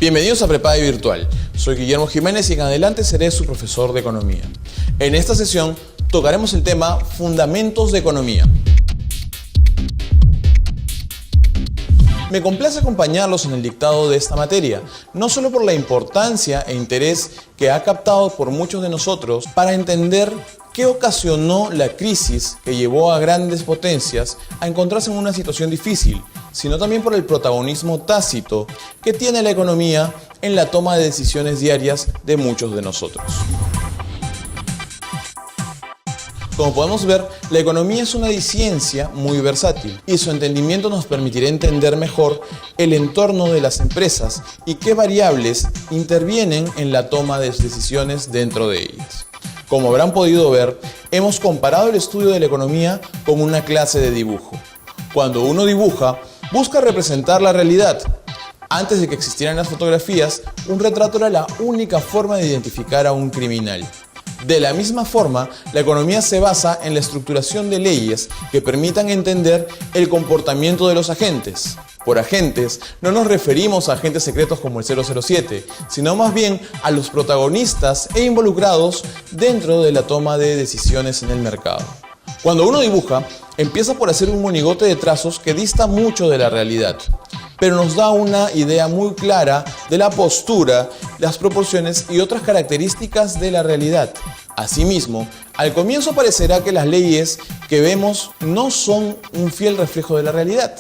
Bienvenidos a Prepade Virtual. Soy Guillermo Jiménez y en adelante seré su profesor de Economía. En esta sesión tocaremos el tema Fundamentos de Economía. Me complace acompañarlos en el dictado de esta materia, no solo por la importancia e interés que ha captado por muchos de nosotros para entender qué ocasionó la crisis que llevó a grandes potencias a encontrarse en una situación difícil, sino también por el protagonismo tácito que tiene la economía en la toma de decisiones diarias de muchos de nosotros. Como podemos ver, la economía es una ciencia muy versátil y su entendimiento nos permitirá entender mejor el entorno de las empresas y qué variables intervienen en la toma de decisiones dentro de ellas. Como habrán podido ver, hemos comparado el estudio de la economía con una clase de dibujo. Cuando uno dibuja, busca representar la realidad. Antes de que existieran las fotografías, un retrato era la única forma de identificar a un criminal. De la misma forma, la economía se basa en la estructuración de leyes que permitan entender el comportamiento de los agentes. Por agentes, no nos referimos a agentes secretos como el 007, sino más bien a los protagonistas e involucrados dentro de la toma de decisiones en el mercado. Cuando uno dibuja, empieza por hacer un monigote de trazos que dista mucho de la realidad, pero nos da una idea muy clara de la postura, las proporciones y otras características de la realidad. Asimismo, al comienzo parecerá que las leyes que vemos no son un fiel reflejo de la realidad,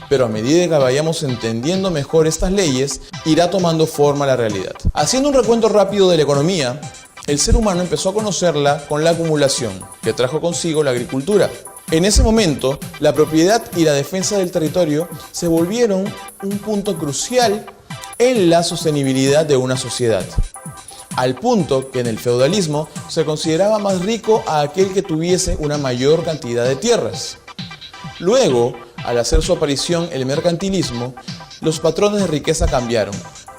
pero a medida que vayamos entendiendo mejor estas leyes, irá tomando forma la realidad. Haciendo un recuento rápido de la economía, el ser humano empezó a conocerla con la acumulación, que trajo consigo la agricultura. En ese momento, la propiedad y la defensa del territorio se volvieron un punto crucial en la sostenibilidad de una sociedad, al punto que en el feudalismo se consideraba más rico a aquel que tuviese una mayor cantidad de tierras. Luego, al hacer su aparición el mercantilismo, los patrones de riqueza cambiaron,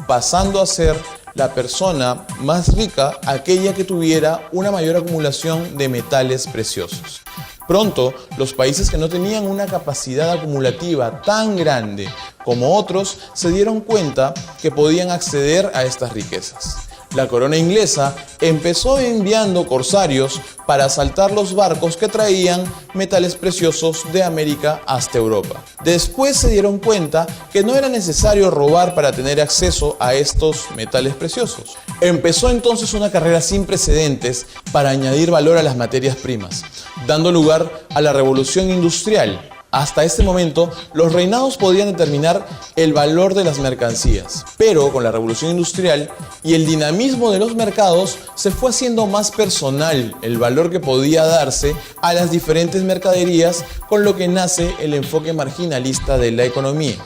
pasando a ser la persona más rica aquella que tuviera una mayor acumulación de metales preciosos. Pronto, los países que no tenían una capacidad acumulativa tan grande como otros se dieron cuenta que podían acceder a estas riquezas. La corona inglesa empezó enviando corsarios para asaltar los barcos que traían metales preciosos de América hasta Europa. Después se dieron cuenta que no era necesario robar para tener acceso a estos metales preciosos. Empezó entonces una carrera sin precedentes para añadir valor a las materias primas, dando lugar a la revolución industrial. Hasta este momento, los reinados podían determinar el valor de las mercancías, pero con la revolución industrial y el dinamismo de los mercados se fue haciendo más personal el valor que podía darse a las diferentes mercaderías, con lo que nace el enfoque marginalista de la economía,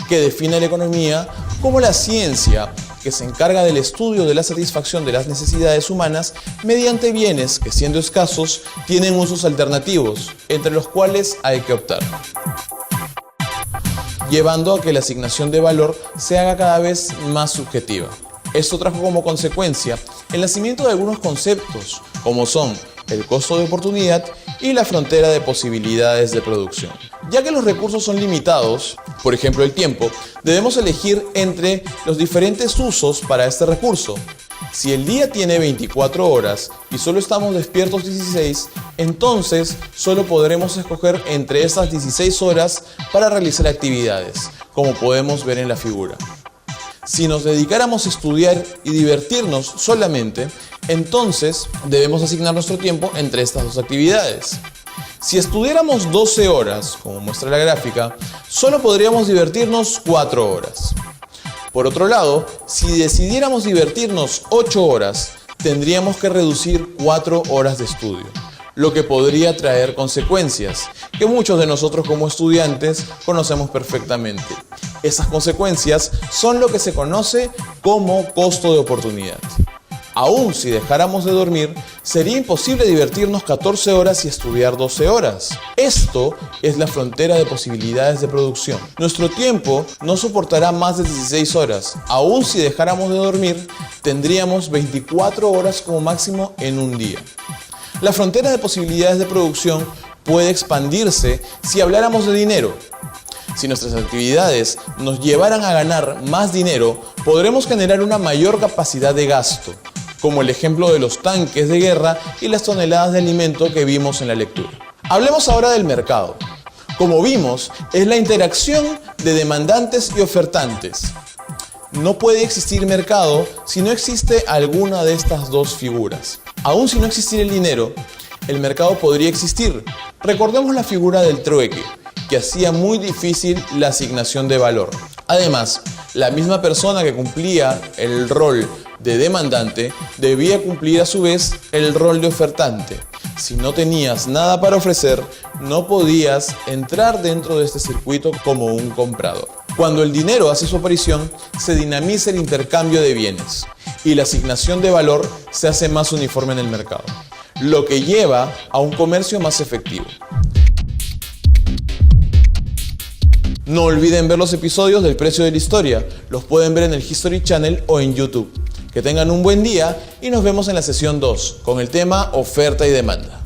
que define la economía como la ciencia que se encarga del estudio de la satisfacción de las necesidades humanas mediante bienes que, siendo escasos, tienen usos alternativos, entre los cuales hay que optar, llevando a que la asignación de valor se haga cada vez más subjetiva. Esto trajo como consecuencia el nacimiento de algunos conceptos, como son el costo de oportunidad y la frontera de posibilidades de producción. Ya que los recursos son limitados, por ejemplo el tiempo, debemos elegir entre los diferentes usos para este recurso. Si el día tiene 24 horas y solo estamos despiertos 16, entonces solo podremos escoger entre esas 16 horas para realizar actividades, como podemos ver en la figura. Si nos dedicáramos a estudiar y divertirnos solamente, entonces debemos asignar nuestro tiempo entre estas dos actividades. Si estudiáramos 12 horas, como muestra la gráfica, solo podríamos divertirnos 4 horas. Por otro lado, si decidiéramos divertirnos 8 horas, tendríamos que reducir 4 horas de estudio, lo que podría traer consecuencias que muchos de nosotros como estudiantes conocemos perfectamente. Esas consecuencias son lo que se conoce como costo de oportunidad. Aún si dejáramos de dormir, sería imposible divertirnos 14 horas y estudiar 12 horas. Esto es la frontera de posibilidades de producción. Nuestro tiempo no soportará más de 16 horas. Aún si dejáramos de dormir, tendríamos 24 horas como máximo en un día. La frontera de posibilidades de producción puede expandirse si habláramos de dinero. Si nuestras actividades nos llevaran a ganar más dinero, podremos generar una mayor capacidad de gasto, como el ejemplo de los tanques de guerra y las toneladas de alimento que vimos en la lectura. Hablemos ahora del mercado. Como vimos, es la interacción de demandantes y ofertantes. No puede existir mercado si no existe alguna de estas dos figuras. Aun si no existiera el dinero, el mercado podría existir. Recordemos la figura del trueque, que hacía muy difícil la asignación de valor. Además, la misma persona que cumplía el rol de demandante debía cumplir a su vez el rol de ofertante. Si no tenías nada para ofrecer, no podías entrar dentro de este circuito como un comprador. Cuando el dinero hace su aparición, se dinamiza el intercambio de bienes y la asignación de valor se hace más uniforme en el mercado, lo que lleva a un comercio más efectivo. No olviden ver los episodios del Precio de la Historia. Los pueden ver en el History Channel o en YouTube. Que tengan un buen día y nos vemos en la sesión 2 con el tema oferta y demanda.